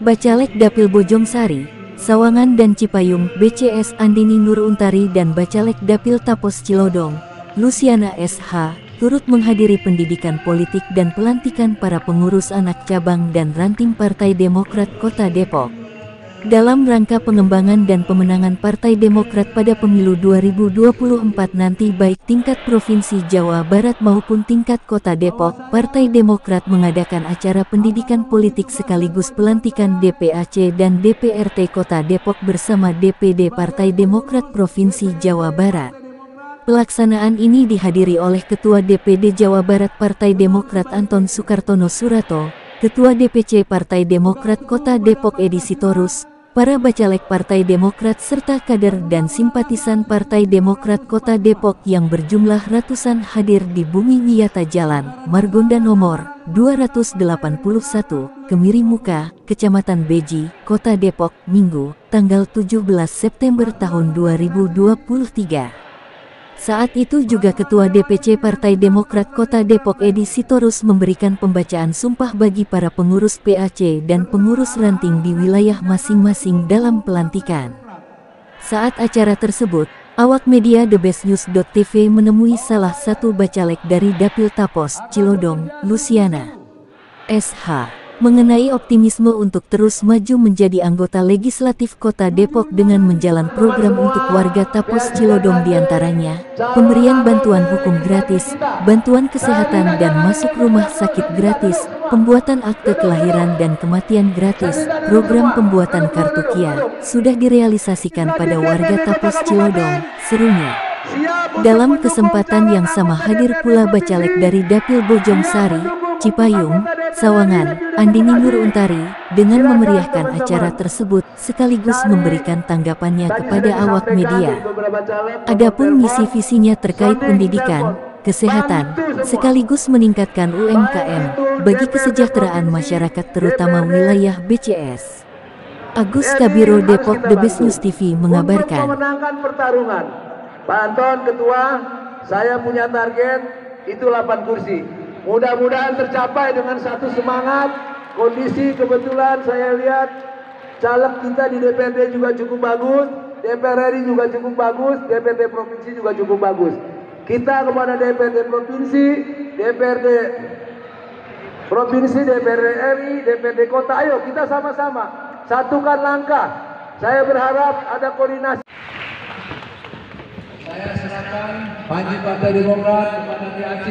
Bacalek Dapil Bojongsari, Sawangan dan Cipayung BCS Andini Nur Untari dan Bacalek Dapil Tapos Cilodong, Luciana SH, turut menghadiri pendidikan politik dan pelantikan para pengurus anak cabang dan ranting Partai Demokrat Kota Depok. Dalam rangka pengembangan dan pemenangan Partai Demokrat pada pemilu 2024 nanti baik tingkat Provinsi Jawa Barat maupun tingkat Kota Depok, Partai Demokrat mengadakan acara pendidikan politik sekaligus pelantikan DPAC dan DPRT Kota Depok bersama DPD Partai Demokrat Provinsi Jawa Barat. Pelaksanaan ini dihadiri oleh Ketua DPD Jawa Barat Partai Demokrat Anton Sukartono Surato, Ketua DPC Partai Demokrat Kota Depok Edi Sitorus, para bacalek Partai Demokrat serta kader dan simpatisan Partai Demokrat Kota Depok yang berjumlah ratusan hadir di Bumi Wiyata Jalan Margonda nomor 281, Kemiri Muka, Kecamatan Beji, Kota Depok, Minggu, tanggal 17 September tahun 2023. Saat itu juga Ketua DPC Partai Demokrat Kota Depok Edi Sitorus memberikan pembacaan sumpah bagi para pengurus PAC dan pengurus ranting di wilayah masing-masing dalam pelantikan. Saat acara tersebut, awak media thebestnews.tv menemui salah satu bacalek dari Dapil Tapos, Cilodong, Luciana SH. Mengenai optimisme untuk terus maju menjadi anggota legislatif Kota Depok dengan menjalan program untuk warga Tapos Cilodong diantaranya, pemberian bantuan hukum gratis, bantuan kesehatan dan masuk rumah sakit gratis, pembuatan akte kelahiran dan kematian gratis, program pembuatan kartu KIA, sudah direalisasikan pada warga Tapos Cilodong, serunya. Dalam kesempatan yang sama hadir pula bacalek dari Dapil Bojongsari, Cipayung, Sawangan, Andini Nur Untari, dengan memeriahkan acara tersebut sekaligus memberikan tanggapannya kepada awak media. Adapun misi visinya terkait pendidikan, kesehatan, sekaligus meningkatkan UMKM bagi kesejahteraan masyarakat terutama wilayah BCS. Agus Kabiro Depok The Best News TV mengabarkan. Memenangkan pertarungan. Pak Anton Ketua, saya punya target itu 8 kursi. Mudah-mudahan tercapai dengan satu semangat. Kondisi kebetulan saya lihat caleg kita di DPRD juga cukup bagus, DPR RI juga cukup bagus, DPRD Provinsi juga cukup bagus. Kita kepada DPRD Provinsi, DPRD Provinsi, DPRD RI, DPRD Kota, ayo kita sama-sama satukan langkah. Saya berharap ada koordinasi. Saya serahkan Panji Partai Demokrat kepada PAC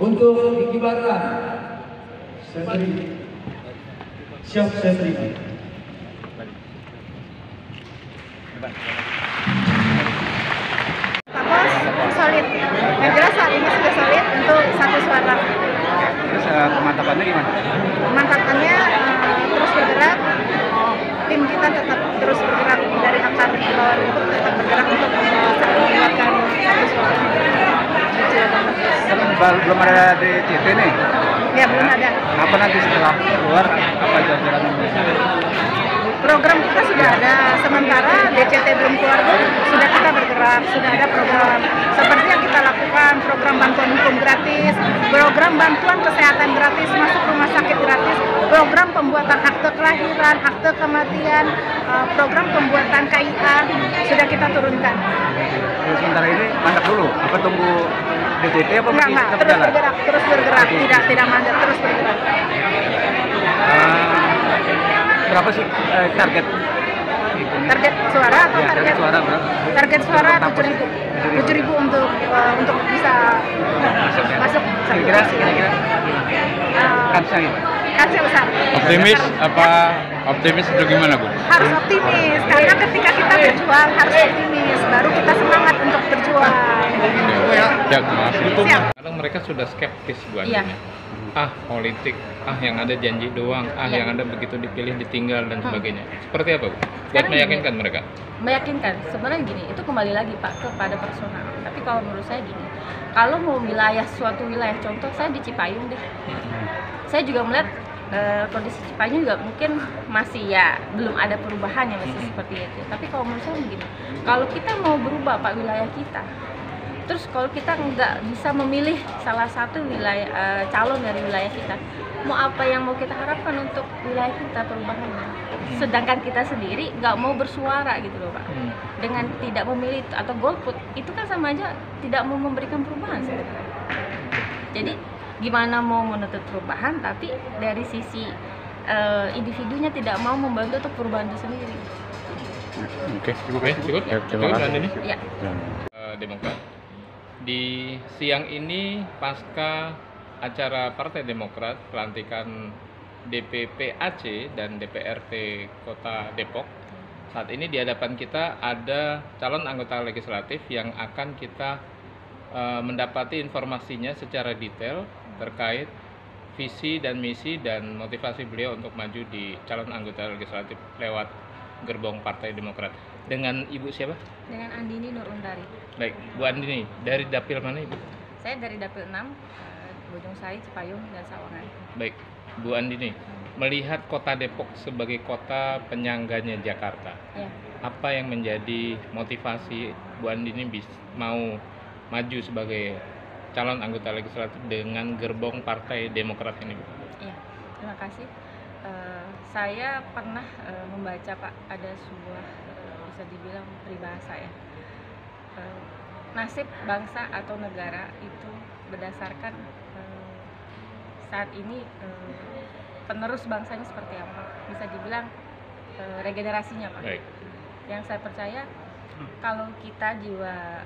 untuk dikibarkan. Siap, saya terima. Tapos solid. Yang jelas saat ini sudah solid untuk satu suara. Terus pemantapannya gimana? Pemantapannya terus bergerak. Tim kita tetap terus bergerak dari akar bawah rumput, tetap bergerak untuk membuatkan satu suara. Belum ada di CT nih? Ya, belum ada. Apa nanti setelah keluar, apa jalan-jalan? Program kita sudah ada, sementara DCT belum keluar pun sudah kita bergerak, sudah ada program seperti yang kita lakukan, program bantuan hukum gratis, program bantuan kesehatan gratis, masuk rumah sakit gratis, program pembuatan akte kelahiran, akte kematian, program pembuatan KIA sudah kita turunkan. Sementara ini mandek dulu, apa tunggu DCT apa masih tetap jalan? Terus bergerak, tidak mandek, terus bergerak. Berapa sih target? Target suara atau ya, target suara berapa? Target suara 7.000 untuk bisa masuk. Kira-kira kansnya gitu? Kansnya besar. Optimis apa optimis atau gimana, Bu? Harus optimis, karena ketika kita berjuang harus optimis, baru kita semangat untuk berjuang. Ya, maaf. Siap. Kadang mereka sudah skeptis, Bu. Iya. Politik, yang ada janji doang, yang ada begitu dipilih ditinggal dan sebagainya. Seperti apa, Bu? Buat meyakinkan mereka? Meyakinkan, sebenarnya gini, itu kembali lagi Pak kepada personal. Tapi kalau menurut saya gini, kalau mau wilayah, suatu wilayah, contoh saya di Cipayung deh. Saya juga melihat kondisi Cipayung juga mungkin masih belum ada perubahan yang masih seperti itu. Tapi kalau menurut saya begini, kalau kita mau berubah Pak wilayah kita, terus kalau kita nggak bisa memilih salah satu wilayah calon dari wilayah kita, mau apa yang mau kita harapkan untuk wilayah kita perubahannya. Sedangkan kita sendiri nggak mau bersuara gitu loh Pak. Dengan tidak memilih atau golput itu kan sama aja tidak mau memberikan perubahan sebenarnya. Jadi gimana mau menuntut perubahan tapi dari sisi individunya tidak mau membantu untuk perubahan itu sendiri. Oke, Cukup? terima kasih. Ini? Ya. Demokrat. Di siang ini pasca acara Partai Demokrat pelantikan DPP Aceh dan DPRD Kota Depok, saat ini di hadapan kita ada calon anggota legislatif yang akan kita mendapati informasinya secara detail terkait visi dan misi dan motivasi beliau untuk maju di calon anggota legislatif lewat gerbong Partai Demokrat. Dengan Ibu siapa? Dengan Andini Nuruntari. Baik, Bu Andini, dari dapil mana Ibu? Saya dari dapil 6, Bojong Sari, Cipayung, dan Sawangan. Baik, Bu Andini, melihat kota Depok sebagai kota penyangganya Jakarta, Ya. apa yang menjadi motivasi Bu Andini mau maju sebagai calon anggota legislatif dengan gerbong Partai Demokrat ini, Bu? Iya, terima kasih. Saya pernah membaca Pak, ada sebuah bisa dibilang peribahasa ya. Nasib bangsa atau negara itu berdasarkan saat ini penerus bangsanya seperti apa. Bisa dibilang regenerasinya Pak. Baik. Yang saya percaya kalau kita jiwa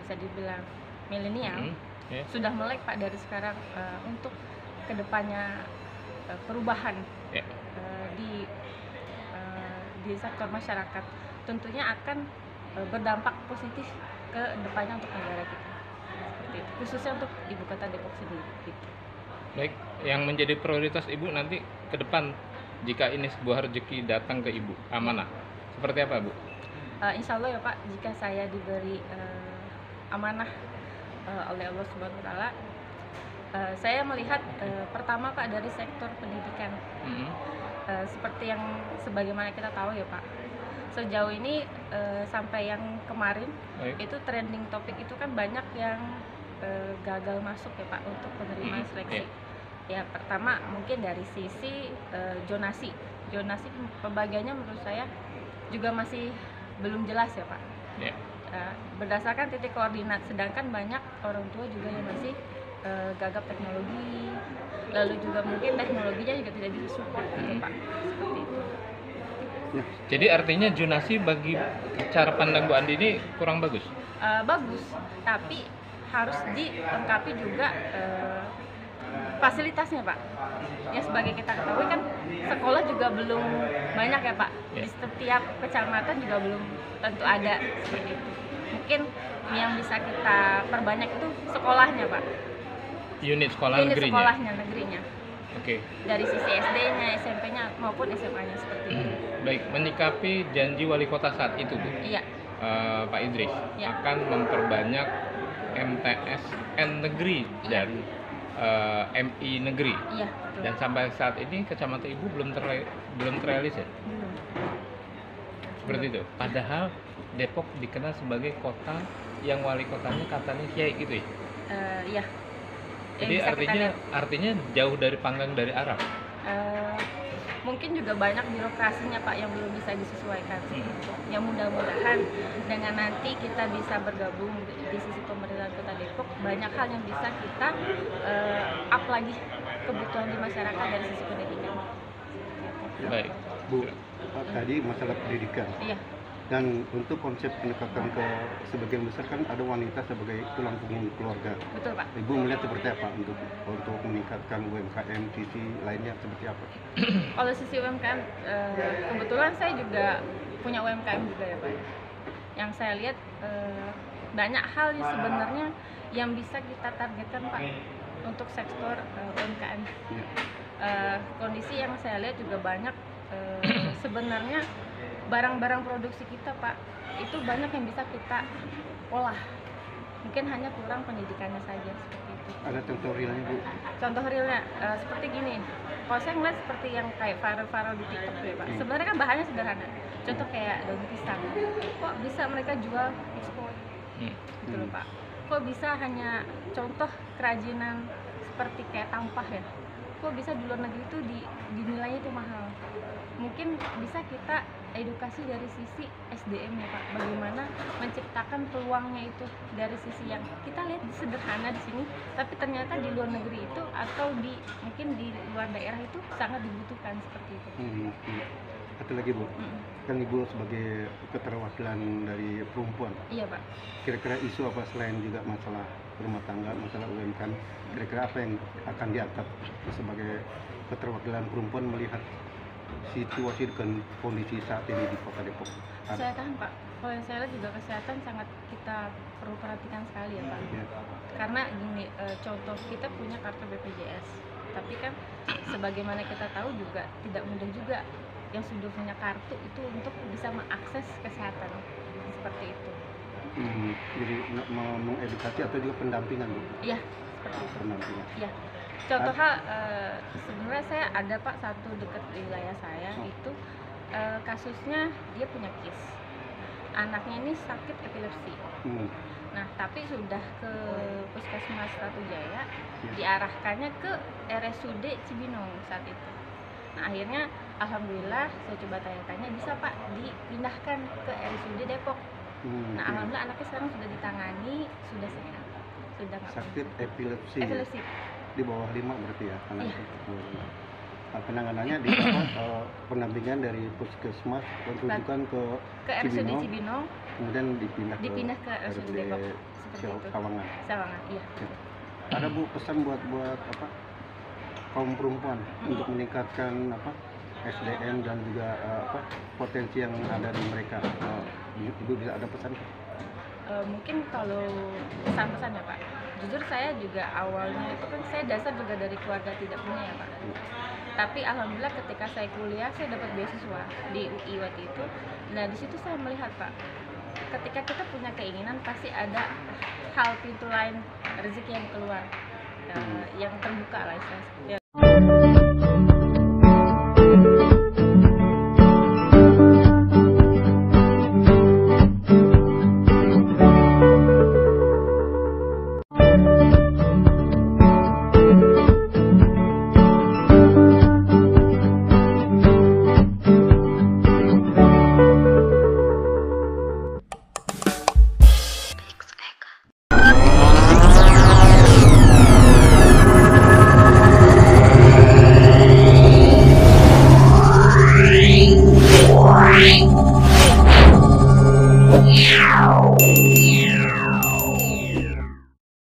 bisa dibilang milenial Ya. sudah melek Pak dari sekarang untuk kedepannya perubahan Ya. di sektor masyarakat tentunya akan berdampak positif ke depannya untuk negara kita, seperti itu. Khususnya untuk ibu kota Depok sendiri gitu. Baik, yang menjadi prioritas Ibu nanti ke depan jika ini sebuah rezeki datang ke Ibu, amanah. Seperti apa, Bu? Insya Allah ya Pak, jika saya diberi amanah oleh Allah Subhanahu Wa Taala, saya melihat pertama Pak dari sektor pendidikan. Seperti yang sebagaimana kita tahu ya Pak, sejauh ini sampai yang kemarin Baik. itu trending topik itu kan banyak yang gagal masuk ya Pak untuk penerima seleksi. Ya pertama mungkin dari sisi zonasi pembagiannya menurut saya juga masih belum jelas ya Pak. Ya. Berdasarkan titik koordinat, sedangkan banyak orang tua juga yang masih gagap teknologi, lalu juga mungkin teknologinya juga tidak disupport gitu Pak, seperti itu. Jadi artinya zonasi bagi cara pandang Bu Andi ini kurang bagus? Bagus, tapi harus dilengkapi juga fasilitasnya Pak. Ya sebagai kita ketahui kan sekolah juga belum banyak ya Pak. Di setiap kecamatan juga belum tentu ada seperti itu. Mungkin yang bisa kita perbanyak itu sekolahnya Pak. Unit sekolah Unit negerinya? sekolahnya negerinya. Oke. Dari sisi SD-nya, SMP-nya maupun SMA-nya seperti itu. Baik, menyikapi janji wali kota saat itu Bu, Iya. Pak Idris Ya. akan memperbanyak MTSN negeri dan MI negeri. Iya, betul. Dan sampai saat ini kecamatan Ibu belum terrealisir. Belum. Seperti itu. Padahal Depok dikenal sebagai kota yang wali kotanya katanya kiai gitu ya. Iya. Jadi Yang bisa kita lihat. artinya jauh dari panggang dari Arab. Mungkin juga banyak birokrasinya Pak yang belum bisa disesuaikan. Yang mudah-mudahan dengan nanti kita bisa bergabung di sisi pemerintahan Kota Depok, banyak hal yang bisa kita up lagi kebutuhan di masyarakat dari sisi pendidikan. Baik. Bu, tadi masalah pendidikan. Iya. Dan untuk konsep pendekatan ke sebagian besar kan ada wanita sebagai tulang punggung keluarga. Betul Pak. Ibu melihat seperti apa untuk meningkatkan UMKM, sisi lainnya seperti apa? Kalau sisi UMKM, kebetulan saya juga punya UMKM juga ya Pak. Yang saya lihat banyak hal yang sebenarnya yang bisa kita targetkan Pak untuk sektor UMKM. Ya. Kondisi yang saya lihat juga banyak sebenarnya barang-barang produksi kita Pak itu banyak yang bisa kita olah, mungkin hanya kurang pendidikannya saja seperti itu. Ada contoh realnya Bu? Contoh realnya seperti gini, kalau saya ngeliat seperti yang kayak viral di TikTok ya Pak, sebenarnya kan bahannya sederhana, contoh kayak daun pisang, kok bisa mereka jual ekspor gitu loh Pak. Kok bisa hanya contoh kerajinan seperti kayak tampah ya, kok bisa di luar negeri itu dinilainya itu mahal. Mungkin bisa kita edukasi dari sisi SDM ya Pak, bagaimana menciptakan peluangnya itu dari sisi yang kita lihat sederhana di sini, tapi ternyata di luar negeri itu atau mungkin di luar daerah itu sangat dibutuhkan seperti itu. Satu lagi Bu, kan Ibu sebagai keterwakilan dari perempuan. Iya Pak. Kira-kira isu apa selain juga masalah rumah tangga, masalah UMKM, kira-kira apa yang akan diangkat sebagai keterwakilan perempuan melihat situasi dan kondisi saat ini di Kota Depok? Kesehatan Pak, kalau yang saya lihat juga kesehatan sangat kita perlu perhatikan sekali ya Pak. Ya. Karena gini, contoh kita punya kartu BPJS, tapi kan sebagaimana kita tahu juga tidak mudah juga yang sudah punya kartu itu untuk bisa mengakses kesehatan seperti itu. Jadi mengedukasi atau juga pendampingan Bu? Iya, seperti itu. Pendampingan. Iya. Contoh hal, sebenarnya saya ada Pak satu dekat wilayah saya itu kasusnya dia punya KIS. Anaknya ini sakit epilepsi. Nah, tapi sudah ke Puskesmas Ratu Jaya, diarahkannya ke RSUD Cibinong saat itu. Nah, akhirnya alhamdulillah saya coba tanya-tanya bisa Pak dipindahkan ke RSUD Depok. Nah, alhamdulillah anaknya sekarang sudah ditangani, sudah sehat. Sudah nggak Sakit epilepsi. epilepsi. Di bawah 5 berarti ya? Iya. Penanganannya di pendampingan dari Puskesmas rujukan ke RSUD Cibinong, kemudian dipindah ke RSUD Depok seperti itu. Sawangan. Sawangan, iya. Ada Bu pesan buat kaum perempuan untuk meningkatkan SDM dan juga potensi yang ada di mereka. Ibu bisa ada pesan? Mungkin kalau pesan-pesan ya Pak, jujur saya juga awalnya itu kan saya dasar juga dari keluarga tidak punya ya Pak. Tapi alhamdulillah ketika saya kuliah saya dapat beasiswa di UI waktu itu. Nah di situ saya melihat Pak, ketika kita punya keinginan pasti ada hal pintu lain rezeki yang keluar, yang terbuka lah istilahnya.